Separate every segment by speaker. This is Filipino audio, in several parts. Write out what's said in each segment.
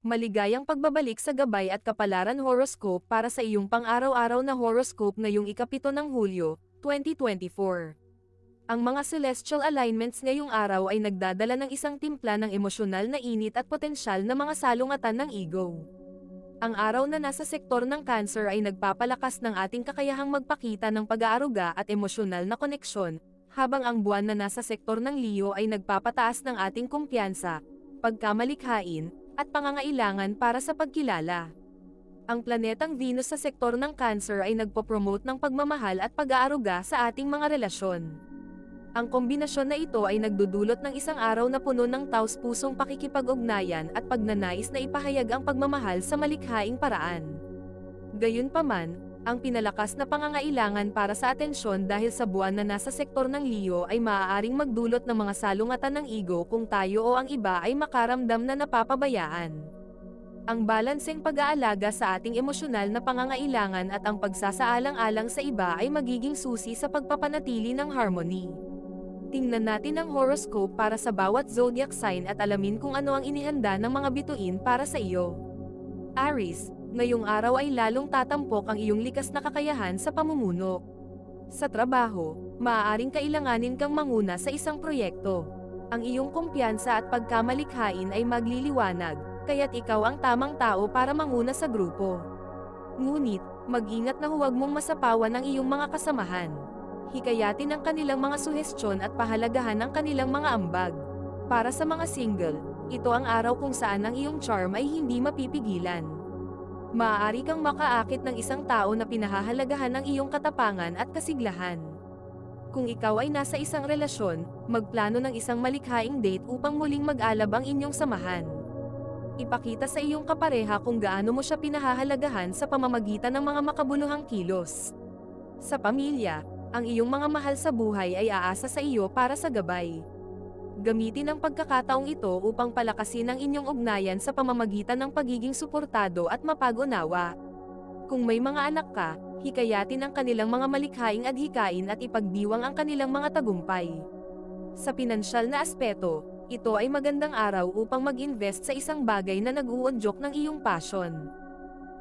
Speaker 1: Maligayang pagbabalik sa gabay at kapalaran horoscope para sa iyong pang-araw-araw na horoscope ngayong ikapito ng Hulyo, 2024. Ang mga celestial alignments ngayong araw ay nagdadala ng isang timpla ng emosyonal na init at potensyal na mga salungatan ng ego. Ang araw na nasa sektor ng Cancer ay nagpapalakas ng ating kakayahang magpakita ng pag-aaruga at emosyonal na koneksyon, habang ang buwan na nasa sektor ng Leo ay nagpapataas ng ating kumpiyansa, pagkamalikhain, at pangangailangan para sa pagkilala. Ang planetang Venus sa sektor ng Cancer ay nagpo-promote ng pagmamahal at pag-aaruga sa ating mga relasyon. Ang kombinasyon na ito ay nagdudulot ng isang araw na puno ng taos-pusong pakikipag-ugnayan at pagnanais na ipahayag ang pagmamahal sa malikhaing paraan. Gayunpaman, ang pinalakas na pangangailangan para sa atensyon dahil sa buwan na nasa sektor ng Leo ay maaaring magdulot ng mga salungatan ng ego kung tayo o ang iba ay makaramdam na napapabayaan. Ang balanseng pag-aalaga sa ating emosyonal na pangangailangan at ang pagsasaalang-alang sa iba ay magiging susi sa pagpapanatili ng harmony. Tingnan natin ang horoscope para sa bawat zodiac sign at alamin kung ano ang inihanda ng mga bituin para sa iyo. Aries, ngayong araw ay lalong tatampok ang iyong likas na kakayahan sa pamumuno. Sa trabaho, maaaring kailanganin kang manguna sa isang proyekto. Ang iyong kumpiyansa at pagkamalikhain ay magliliwanag, kaya't ikaw ang tamang tao para manguna sa grupo. Ngunit, mag-ingat na huwag mong masapawan ang iyong mga kasamahan. Hikayatin ang kanilang mga suhestyon at pahalagahan ang kanilang mga ambag. Para sa mga single, ito ang araw kung saan ang iyong charm ay hindi mapipigilan. Maaari kang makaakit ng isang tao na pinahahalagahan ng iyong katapangan at kasiglahan. Kung ikaw ay nasa isang relasyon, magplano ng isang malikhaing date upang muling mag-alab ang inyong samahan. Ipakita sa iyong kapareha kung gaano mo siya pinahahalagahan sa pamamagitan ng mga makabuluhang kilos. Sa pamilya, ang iyong mga mahal sa buhay ay aasa sa iyo para sa gabay. Gamitin ang pagkakataong ito upang palakasin ang inyong ugnayan sa pamamagitan ng pagiging suportado at mapag-unawa. Kung may mga anak ka, hikayatin ang kanilang mga malikhaing adhikain at ipagdiwang ang kanilang mga tagumpay. Sa pinansyal na aspeto, ito ay magandang araw upang mag-invest sa isang bagay na nag-uudyok ng iyong passion.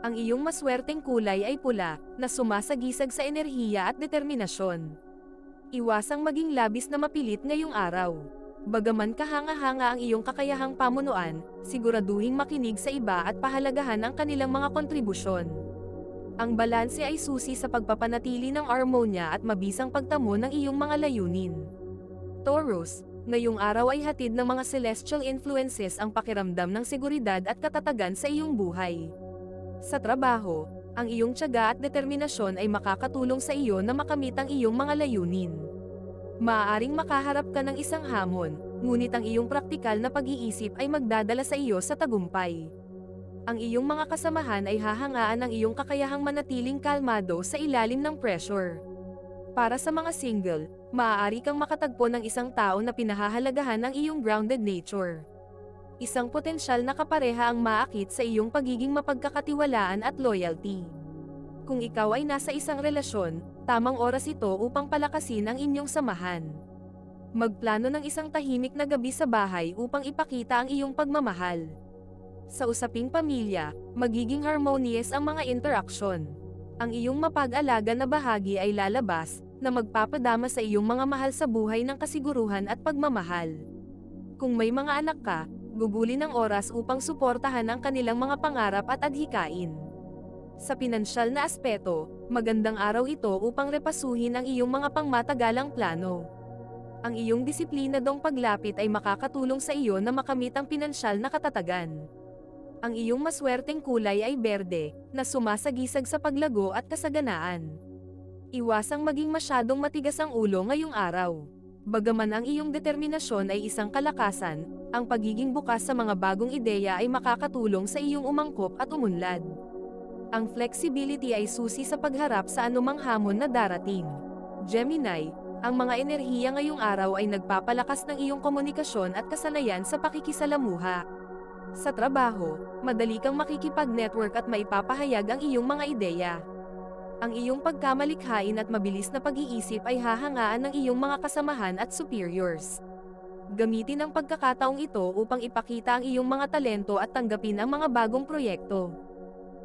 Speaker 1: Ang iyong maswerteng kulay ay pula, na sumasagisag sa enerhiya at determinasyon. Iwasang maging labis na mapilit ngayong araw. Bagaman kahanga-hanga ang iyong kakayahang pamunuan, siguraduhing makinig sa iba at pahalagahan ang kanilang mga kontribusyon. Ang balanse ay susi sa pagpapanatili ng armonya at mabisang pagtamo ng iyong mga layunin. Taurus, ngayong araw ay hatid ng mga celestial influences ang pakiramdam ng seguridad at katatagan sa iyong buhay. Sa trabaho, ang iyong tiyaga at determinasyon ay makakatulong sa iyo na makamit ang iyong mga layunin. Maaaring makaharap ka ng isang hamon, ngunit ang iyong praktikal na pag-iisip ay magdadala sa iyo sa tagumpay. Ang iyong mga kasamahan ay hahangaan ang iyong kakayahang manatiling kalmado sa ilalim ng pressure. Para sa mga single, maaari kang makatagpo ng isang tao na pinahahalagahan ng iyong grounded nature. Isang potensyal na kapareha ang maakit sa iyong pagiging mapagkakatiwalaan at loyalty. Kung ikaw ay nasa isang relasyon, tamang oras ito upang palakasin ang inyong samahan. Magplano ng isang tahimik na gabi sa bahay upang ipakita ang iyong pagmamahal. Sa usaping pamilya, magiging harmonious ang mga interaksyon. Ang iyong mapag-alaga na bahagi ay lalabas, na magpapadama sa iyong mga mahal sa buhay ng kasiguruhan at pagmamahal. Kung may mga anak ka, gugulin ang oras upang suportahan ang kanilang mga pangarap at adhikain. Sa pinansyal na aspeto, magandang araw ito upang repasuhin ang iyong mga pangmatagalang plano. Ang iyong disiplinadong paglapit ay makakatulong sa iyo na makamit ang pinansyal na katatagan. Ang iyong maswerteng kulay ay berde, na sumasagisag sa paglago at kasaganaan. Iwasang maging masyadong matigas ang ulo ngayong araw. Bagaman ang iyong determinasyon ay isang kalakasan, ang pagiging bukas sa mga bagong ideya ay makakatulong sa iyong umangkop at umunlad. Ang flexibility ay susi sa pagharap sa anumang hamon na darating. Gemini, ang mga enerhiya ngayong araw ay nagpapalakas ng iyong komunikasyon at kasanayan sa pakikisalamuha. Sa trabaho, madali kang makikipag-network at maipapahayag ang iyong mga ideya. Ang iyong pagkamalikhain at mabilis na pag-iisip ay hahangaan ng iyong mga kasamahan at superiors. Gamitin ang pagkakataong ito upang ipakita ang iyong mga talento at tanggapin ang mga bagong proyekto.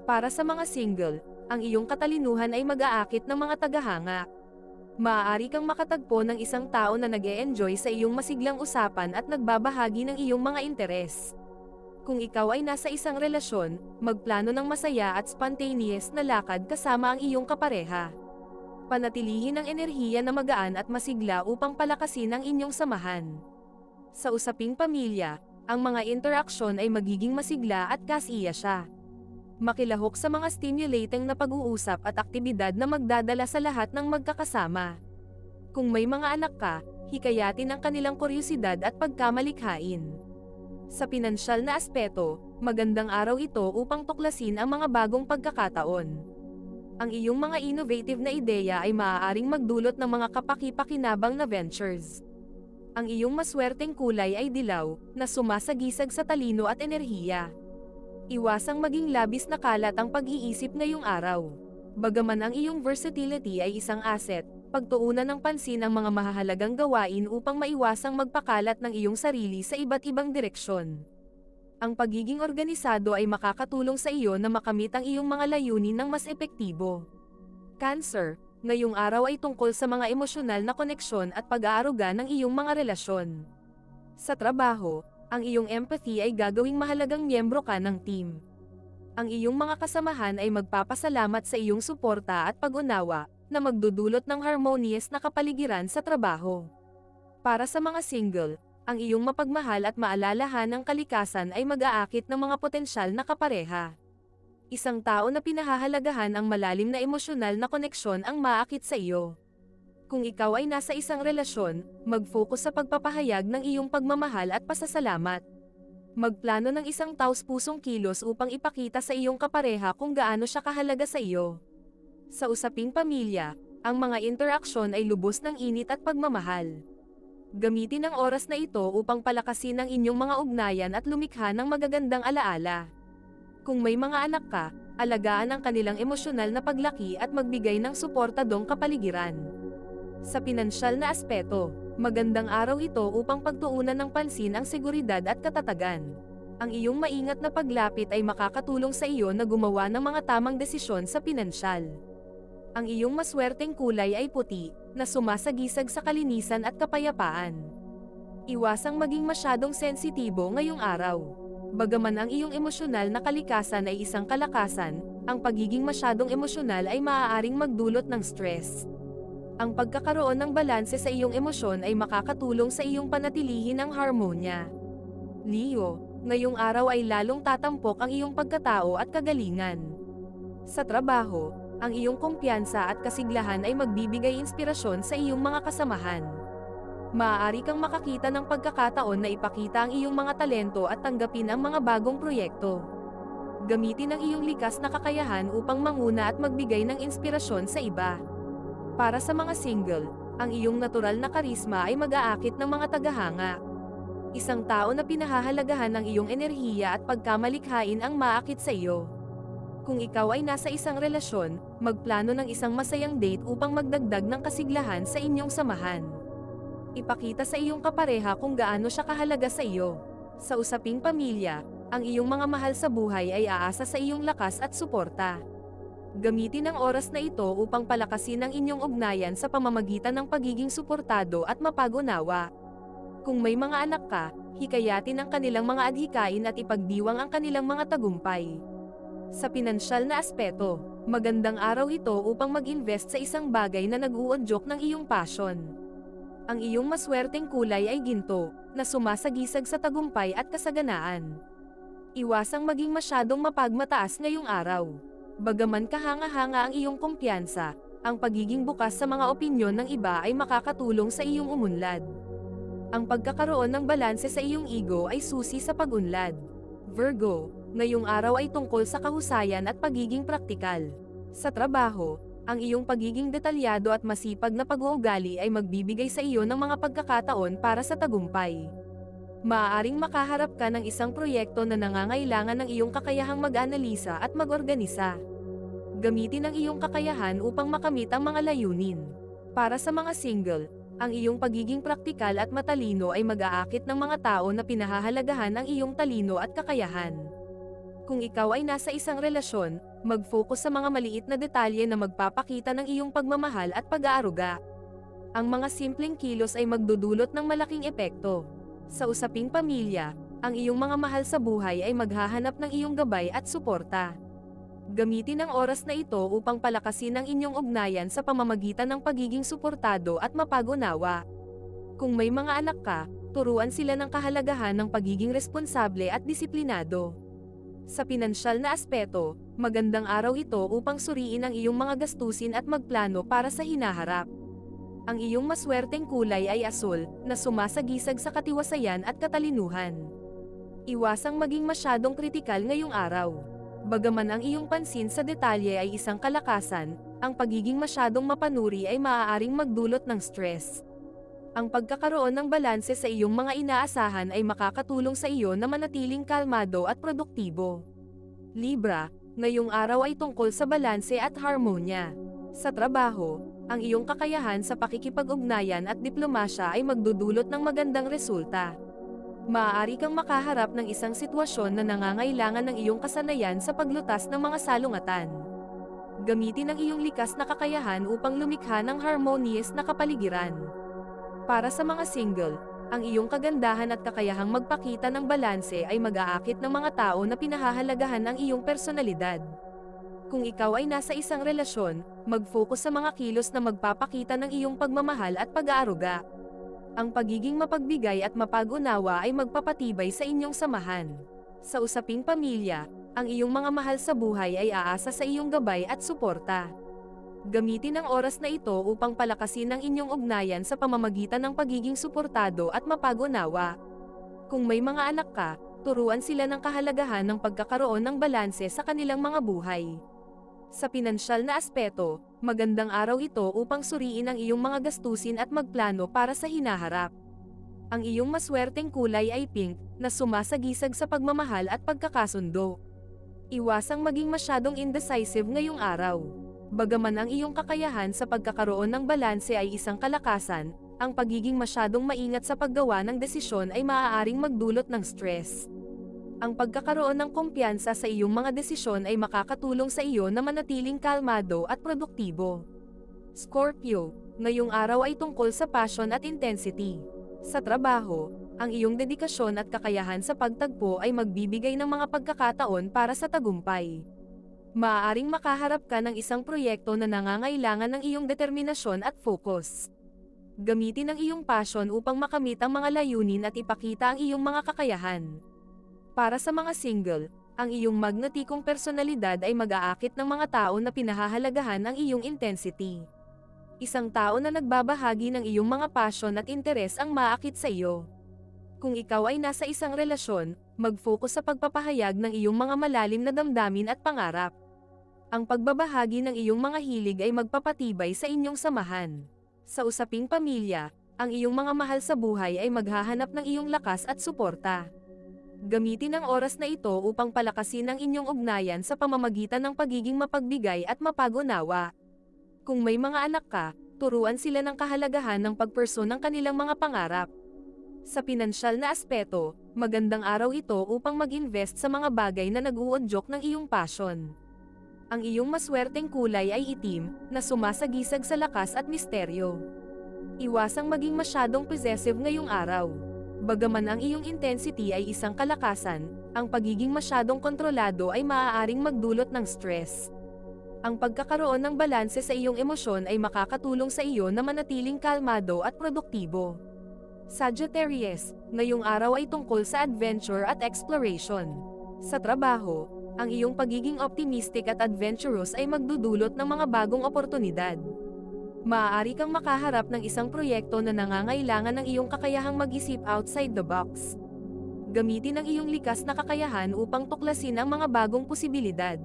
Speaker 1: Para sa mga single, ang iyong katalinuhan ay mag-aakit ng mga tagahanga. Maaari kang makatagpo ng isang tao na nag-e-enjoy sa iyong masiglang usapan at nagbabahagi ng iyong mga interes. Kung ikaw ay nasa isang relasyon, magplano ng masaya at spontaneous na lakad kasama ang iyong kapareha. Panatilihin ang enerhiya na magaan at masigla upang palakasin ang inyong samahan. Sa usaping pamilya, ang mga interaksyon ay magiging masigla at kasiya siya. Makilahok sa mga stimulating na pag-uusap at aktibidad na magdadala sa lahat ng magkakasama. Kung may mga anak ka, hikayatin ang kanilang kuryosidad at pagkamalikhain. Sa pinansyal na aspeto, magandang araw ito upang tuklasin ang mga bagong pagkakataon. Ang iyong mga innovative na ideya ay maaaring magdulot ng mga kapaki-pakinabang na ventures. Ang iyong maswerteng kulay ay dilaw, na sumasagisag sa talino at enerhiya. Iwasang maging labis na kalat ang pag-iisip ngayong araw. Bagaman ang iyong versatility ay isang asset, pagtuunan ng pansin ang mga mahahalagang gawain upang maiwasang magpakalat ng iyong sarili sa iba't ibang direksyon. Ang pagiging organisado ay makakatulong sa iyo na makamit ang iyong mga layunin ng mas epektibo. Cancer, ngayong araw ay tungkol sa mga emosyonal na koneksyon at pag-aaruga ng iyong mga relasyon. Sa trabaho, ang iyong empathy ay gagawing mahalagang miyembro ka ng team. Ang iyong mga kasamahan ay magpapasalamat sa iyong suporta at pag-unawa, na magdudulot ng harmonious na kapaligiran sa trabaho. Para sa mga single, ang iyong mapagmahal at maalalahan ng kalikasan ay mag-aakit ng mga potensyal na kapareha. Isang tao na pinahahalagahan ang malalim na emosyonal na koneksyon ang maakit sa iyo. Kung ikaw ay nasa isang relasyon, mag-focus sa pagpapahayag ng iyong pagmamahal at pasasalamat. Magplano ng isang taos-pusong kilos upang ipakita sa iyong kapareha kung gaano siya kahalaga sa iyo. Sa usaping pamilya, ang mga interaksyon ay lubos ng init at pagmamahal. Gamitin ang oras na ito upang palakasin ang inyong mga ugnayan at lumikha ng magagandang alaala. Kung may mga anak ka, alagaan ang kanilang emosyonal na paglaki at magbigay ng suportadong kapaligiran. Sa pinansyal na aspeto, magandang araw ito upang pagtuunan ng pansin ang seguridad at katatagan. Ang iyong maingat na paglapit ay makakatulong sa iyo na gumawa ng mga tamang desisyon sa pinansyal. Ang iyong maswerteng kulay ay puti, na sumasagisag sa kalinisan at kapayapaan. Iwasang maging masyadong sensitibo ngayong araw. Bagaman ang iyong emosyonal na kalikasan ay isang kalakasan, ang pagiging masyadong emosyonal ay maaaring magdulot ng stress. Ang pagkakaroon ng balanse sa iyong emosyon ay makakatulong sa iyong panatilihin ang harmonya. Leo, ngayong araw ay lalong tatampok ang iyong pagkatao at kagalingan. Sa trabaho, ang iyong kumpiyansa at kasiglahan ay magbibigay inspirasyon sa iyong mga kasamahan. Maaari kang makakita ng pagkakataon na ipakita ang iyong mga talento at tanggapin ang mga bagong proyekto. Gamitin ang iyong likas na kakayahan upang manguna at magbigay ng inspirasyon sa iba. Para sa mga single, ang iyong natural na karisma ay mag-aakit ng mga tagahanga. Isang tao na pinahahalagahan ng iyong enerhiya at pagkamalikhain ang maakit sa iyo. Kung ikaw ay nasa isang relasyon, magplano ng isang masayang date upang magdagdag ng kasiglahan sa inyong samahan. Ipakita sa iyong kapareha kung gaano siya kahalaga sa iyo. Sa usaping pamilya, ang iyong mga mahal sa buhay ay aasa sa iyong lakas at suporta. Gamitin ang oras na ito upang palakasin ang inyong ugnayan sa pamamagitan ng pagiging suportado at mapag-unawa. Kung may mga anak ka, hikayatin ang kanilang mga adhikain at ipagdiwang ang kanilang mga tagumpay. Sa pinansyal na aspeto, magandang araw ito upang mag-invest sa isang bagay na nag-uudyok ng iyong passion. Ang iyong maswerteng kulay ay ginto, na sumasagisag sa tagumpay at kasaganaan. Iwasang maging masyadong mapagmataas ngayong araw. Bagaman kahanga-hanga ang iyong kumpiyansa, ang pagiging bukas sa mga opinyon ng iba ay makakatulong sa iyong umunlad. Ang pagkakaroon ng balanse sa iyong ego ay susi sa pag-unlad. Virgo, ngayong araw ay tungkol sa kahusayan at pagiging praktikal. Sa trabaho, ang iyong pagiging detalyado at masipag na pag-uugali ay magbibigay sa iyo ng mga pagkakataon para sa tagumpay. Maaaring makaharap ka ng isang proyekto na nangangailangan ng iyong kakayahang mag-analisa at mag-organisa. Gamitin ang iyong kakayahan upang makamit ang mga layunin. Para sa mga single, Ang iyong pagiging praktikal at matalino ay mag-aakit ng mga tao na pinahahalagahan ang iyong talino at kakayahan. Kung ikaw ay nasa isang relasyon, mag-focus sa mga maliit na detalye na magpapakita ng iyong pagmamahal at pag-aaruga. Ang mga simpleng kilos ay magdudulot ng malaking epekto. Sa usaping pamilya, ang iyong mga mahal sa buhay ay maghahanap ng iyong gabay at suporta. Gamitin ang oras na ito upang palakasin ang inyong ugnayan sa pamamagitan ng pagiging suportado at mapag-unawa. Kung may mga anak ka, turuan sila ng kahalagahan ng pagiging responsable at disiplinado. Sa pinansyal na aspeto, magandang araw ito upang suriin ang iyong mga gastusin at magplano para sa hinaharap. Ang iyong maswerteng kulay ay asul, na sumasagisag sa katiwasayan at katalinuhan. Iwasang maging masyadong kritikal ngayong araw. Bagaman ang iyong pansin sa detalye ay isang kalakasan, ang pagiging masyadong mapanuri ay maaaring magdulot ng stress. Ang pagkakaroon ng balanse sa iyong mga inaasahan ay makakatulong sa iyo na manatiling kalmado at produktibo. Libra, ngayong araw ay tungkol sa balanse at harmonya. Sa trabaho, ang iyong kakayahan sa pakikipag-ugnayan at diplomasya ay magdudulot ng magandang resulta. Maaari kang makaharap ng isang sitwasyon na nangangailangan ng iyong kasanayan sa paglutas ng mga salungatan. Gamitin ang iyong likas na kakayahan upang lumikha ng harmonious na kapaligiran. Para sa mga single, ang iyong kagandahan at kakayahang magpakita ng balanse ay mag-aakit ng mga tao na pinahahalagahan ang iyong personalidad. Kung ikaw ay nasa isang relasyon, mag-focus sa mga kilos na magpapakita ng iyong pagmamahal at pag-aaruga. Ang pagiging mapagbigay at mapag-unawa ay magpapatibay sa inyong samahan. Sa usaping pamilya, ang iyong mga mahal sa buhay ay aasa sa iyong gabay at suporta. Gamitin ang oras na ito upang palakasin ang inyong ugnayan sa pamamagitan ng pagiging suportado at mapag-unawa. Kung may mga anak ka, turuan sila ng kahalagahan ng pagkakaroon ng balanse sa kanilang mga buhay. Sa pinansyal na aspeto, magandang araw ito upang suriin ang iyong mga gastusin at magplano para sa hinaharap. Ang iyong maswerteng kulay ay pink, na sumasagisag sa pagmamahal at pagkakasundo. Iwasang maging masyadong indecisive ngayong araw. Bagaman ang iyong kakayahan sa pagkakaroon ng balanse ay isang kalakasan, ang pagiging masyadong maingat sa paggawa ng desisyon ay maaaring magdulot ng stress. Ang pagkakaroon ng kumpiyansa sa iyong mga desisyon ay makakatulong sa iyo na manatiling kalmado at produktibo. Scorpio, ngayong araw ay tungkol sa passion at intensity. Sa trabaho, ang iyong dedikasyon at kakayahan sa pagtagpo ay magbibigay ng mga pagkakataon para sa tagumpay. Maaaring makaharap ka ng isang proyekto na nangangailangan ng iyong determinasyon at focus. Gamitin ang iyong passion upang makamit ang mga layunin at ipakita ang iyong mga kakayahan. Para sa mga single, ang iyong magnetikong personalidad ay mag-aakit ng mga tao na pinahahalagahan ang iyong intensity. Isang tao na nagbabahagi ng iyong mga passion at interes ang maakit sa iyo. Kung ikaw ay nasa isang relasyon, mag-focus sa pagpapahayag ng iyong mga malalim na damdamin at pangarap. Ang pagbabahagi ng iyong mga hilig ay magpapatibay sa inyong samahan. Sa usaping pamilya, ang iyong mga mahal sa buhay ay maghahanap ng iyong lakas at suporta. Gamitin ang oras na ito upang palakasin ang inyong ugnayan sa pamamagitan ng pagiging mapagbigay at mapag-unawa. Kung may mga anak ka, turuan sila ng kahalagahan ng pagperso ng kanilang mga pangarap. Sa pinansyal na aspeto, magandang araw ito upang mag-invest sa mga bagay na nag-uudyok ng iyong passion. Ang iyong maswerteng kulay ay itim, na sumasagisag sa lakas at misteryo. Iwasang maging masyadong possessive ngayong araw. Bagaman ang iyong intensity ay isang kalakasan, ang pagiging masyadong kontrolado ay maaaring magdulot ng stress. Ang pagkakaroon ng balanse sa iyong emosyon ay makakatulong sa iyo na manatiling kalmado at produktibo. Sagittarius, ngayong araw ay tungkol sa adventure at exploration. Sa trabaho, ang iyong pagiging optimistic at adventurous ay magdudulot ng mga bagong oportunidad. Maaari kang makaharap ng isang proyekto na nangangailangan ng iyong kakayahang mag-isip outside the box. Gamitin ang iyong likas na kakayahan upang tuklasin ang mga bagong posibilidad.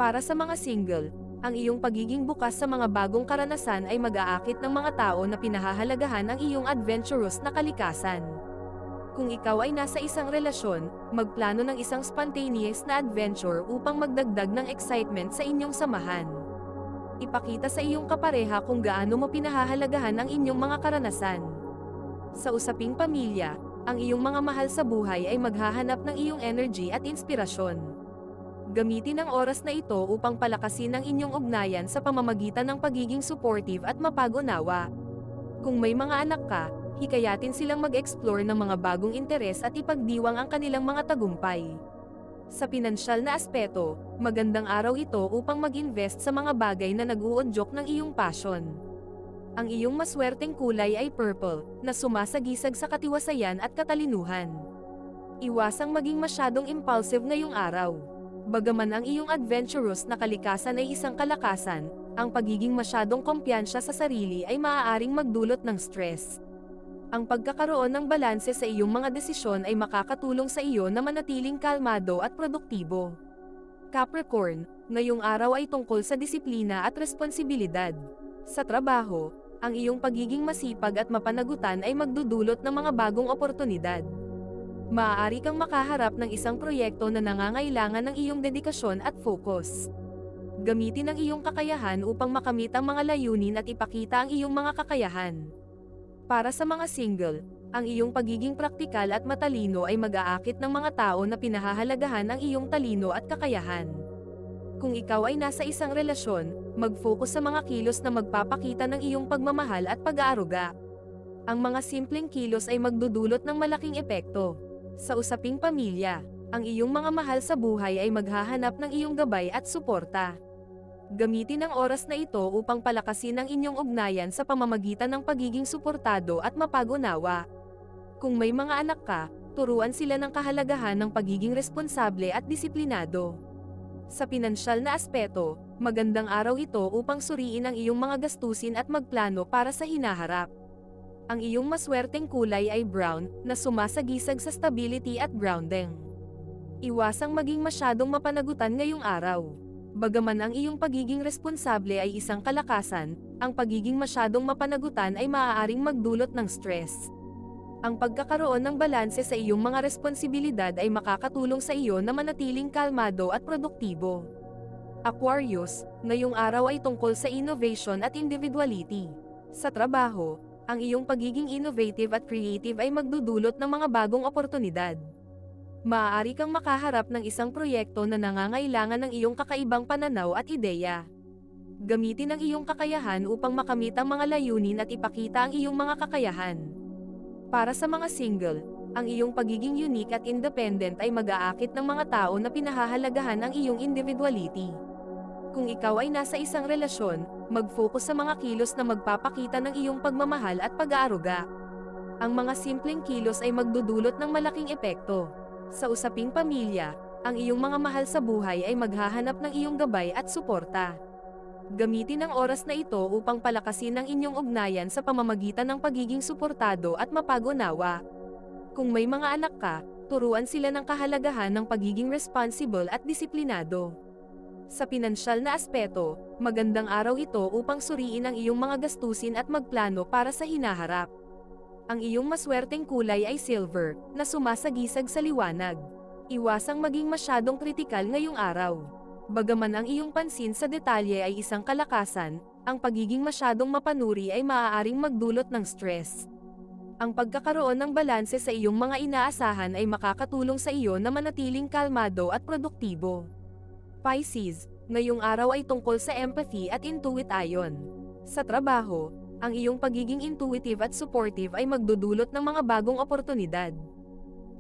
Speaker 1: Para sa mga single, ang iyong pagiging bukas sa mga bagong karanasan ay mag-aakit ng mga tao na pinahahalagahan ang iyong adventurous na kalikasan. Kung ikaw ay nasa isang relasyon, magplano ng isang spontaneous na adventure upang magdagdag ng excitement sa inyong samahan. Ipakita sa iyong kapareha kung gaano mo pinahahalagahan ang inyong mga karanasan. Sa usaping pamilya, ang iyong mga mahal sa buhay ay maghahanap ng iyong energy at inspirasyon. Gamitin ang oras na ito upang palakasin ang inyong ugnayan sa pamamagitan ng pagiging supportive at mapag-unawa. Kung may mga anak ka, hikayatin silang mag-explore ng mga bagong interes at ipagdiwang ang kanilang mga tagumpay. Sa pinansyal na aspeto, magandang araw ito upang mag-invest sa mga bagay na nag-uudyok ng iyong passion. Ang iyong maswerteng kulay ay purple, na sumasagisag sa katiwasayan at katalinuhan. Iwasang maging masyadong impulsive ngayong araw. Bagaman ang iyong adventurous na kalikasan ay isang kalakasan, ang pagiging masyadong kumpiyansa sa sarili ay maaaring magdulot ng stress. Ang pagkakaroon ng balanse sa iyong mga desisyon ay makakatulong sa iyo na manatiling kalmado at produktibo. Capricorn, ngayong araw ay tungkol sa disiplina at responsibilidad. Sa trabaho, ang iyong pagiging masipag at mapanagutan ay magdudulot ng mga bagong oportunidad. Maaari kang makaharap ng isang proyekto na nangangailangan ng iyong dedikasyon at focus. Gamitin ang iyong kakayahan upang makamit ang mga layunin at ipakita ang iyong mga kakayahan. Para sa mga single, ang iyong pagiging praktikal at matalino ay mag-aakit ng mga tao na pinahahalagahan ang iyong talino at kakayahan. Kung ikaw ay nasa isang relasyon, mag-focus sa mga kilos na magpapakita ng iyong pagmamahal at pag-aaruga. Ang mga simpleng kilos ay magdudulot ng malaking epekto. Sa usaping pamilya, ang iyong mga mahal sa buhay ay maghahanap ng iyong gabay at suporta. Gamitin ang oras na ito upang palakasin ang inyong ugnayan sa pamamagitan ng pagiging suportado at mapag-unawa. Kung may mga anak ka, turuan sila ng kahalagahan ng pagiging responsable at disiplinado. Sa pinansyal na aspeto, magandang araw ito upang suriin ang iyong mga gastusin at magplano para sa hinaharap. Ang iyong maswerteng kulay ay brown, na sumasagisag sa stability at grounding. Iwasang maging masyadong mapanagutan ngayong araw. Bagaman ang iyong pagiging responsable ay isang kalakasan, ang pagiging masyadong mapanagutan ay maaaring magdulot ng stress. Ang pagkakaroon ng balanse sa iyong mga responsibilidad ay makakatulong sa iyo na manatiling kalmado at produktibo. Aquarius, ngayong araw ay tungkol sa innovation at individuality. Sa trabaho, ang iyong pagiging innovative at creative ay magdudulot ng mga bagong oportunidad. Maaari kang makaharap ng isang proyekto na nangangailangan ng iyong kakaibang pananaw at ideya. Gamitin ang iyong kakayahan upang makamit ang mga layunin at ipakita ang iyong mga kakayahan. Para sa mga single, ang iyong pagiging unique at independent ay mag-aakit ng mga tao na pinahahalagahan ang iyong individuality. Kung ikaw ay nasa isang relasyon, mag-focus sa mga kilos na magpapakita ng iyong pagmamahal at pag-aaruga. Ang mga simpleng kilos ay magdudulot ng malaking epekto. Sa usaping pamilya, ang iyong mga mahal sa buhay ay maghahanap ng iyong gabay at suporta. Gamitin ang oras na ito upang palakasin ang inyong ugnayan sa pamamagitan ng pagiging suportado at mapag-unawa. Kung may mga anak ka, turuan sila ng kahalagahan ng pagiging responsible at disiplinado. Sa pinansyal na aspeto, magandang araw ito upang suriin ang iyong mga gastusin at magplano para sa hinaharap. Ang iyong maswerteng kulay ay silver, na sumasagisag sa liwanag. Iwasang maging masyadong kritikal ngayong araw. Bagaman ang iyong pansin sa detalye ay isang kalakasan, ang pagiging masyadong mapanuri ay maaaring magdulot ng stress. Ang pagkakaroon ng balanse sa iyong mga inaasahan ay makakatulong sa iyo na manatiling kalmado at produktibo. Pisces, ngayong araw ay tungkol sa empathy at intuition. Sa trabaho, ang iyong pagiging intuitive at supportive ay magdudulot ng mga bagong oportunidad.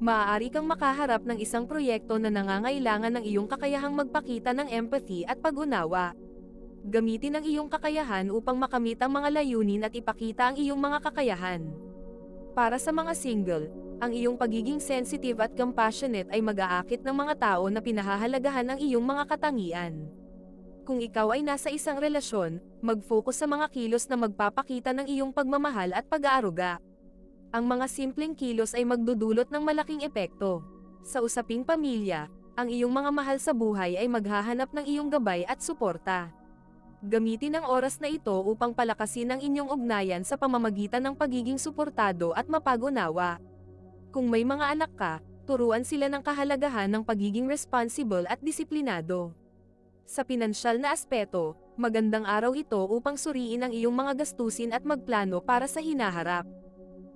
Speaker 1: Maaari kang makaharap ng isang proyekto na nangangailangan ng iyong kakayahang magpakita ng empathy at pag-unawa. Gamitin ang iyong kakayahan upang makamit ang mga layunin at ipakita ang iyong mga kakayahan. Para sa mga single, ang iyong pagiging sensitive at compassionate ay mag-aakit ng mga tao na pinahahalagahan ang iyong mga katangian. Kung ikaw ay nasa isang relasyon, mag-focus sa mga kilos na magpapakita ng iyong pagmamahal at pag-aaruga. Ang mga simpleng kilos ay magdudulot ng malaking epekto. Sa usaping pamilya, ang iyong mga mahal sa buhay ay maghahanap ng iyong gabay at suporta. Gamitin ang oras na ito upang palakasin ang inyong ugnayan sa pamamagitan ng pagiging suportado at mapag-unawa. Kung may mga anak ka, turuan sila ng kahalagahan ng pagiging responsible at disiplinado. Sa pinansyal na aspeto, Magandang araw ito upang suriin ang iyong mga gastusin at magplano para sa hinaharap.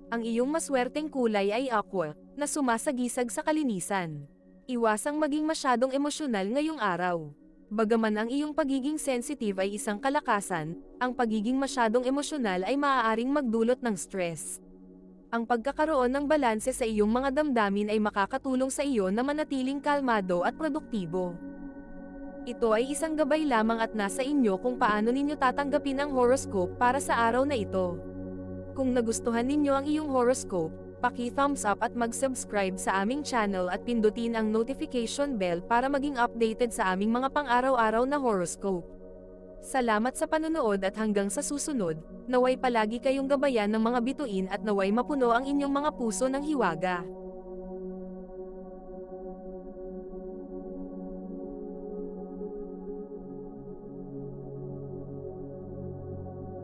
Speaker 1: Ang iyong maswerteng kulay ay aqua, na sumasagisag sa kalinisan. Iwasang maging masyadong emosyonal ngayong araw. Bagaman ang iyong pagiging sensitive ay isang kalakasan, ang pagiging masyadong emosyonal ay maaaring magdulot ng stress. Ang pagkakaroon ng balanse sa iyong mga damdamin ay makakatulong sa iyo na manatiling kalmado at produktibo. Ito ay isang gabay lamang at nasa inyo kung paano ninyo tatanggapin ang horoscope para sa araw na ito. Kung nagustuhan ninyo ang iyong horoscope, paki-thumbs up at mag-subscribe sa aming channel at pindutin ang notification bell para maging updated sa aming mga pang-araw-araw na horoscope. Salamat sa panonood at hanggang sa susunod, naway palagi kayong gabayan ng mga bituin at naway mapuno ang inyong mga puso ng hiwaga.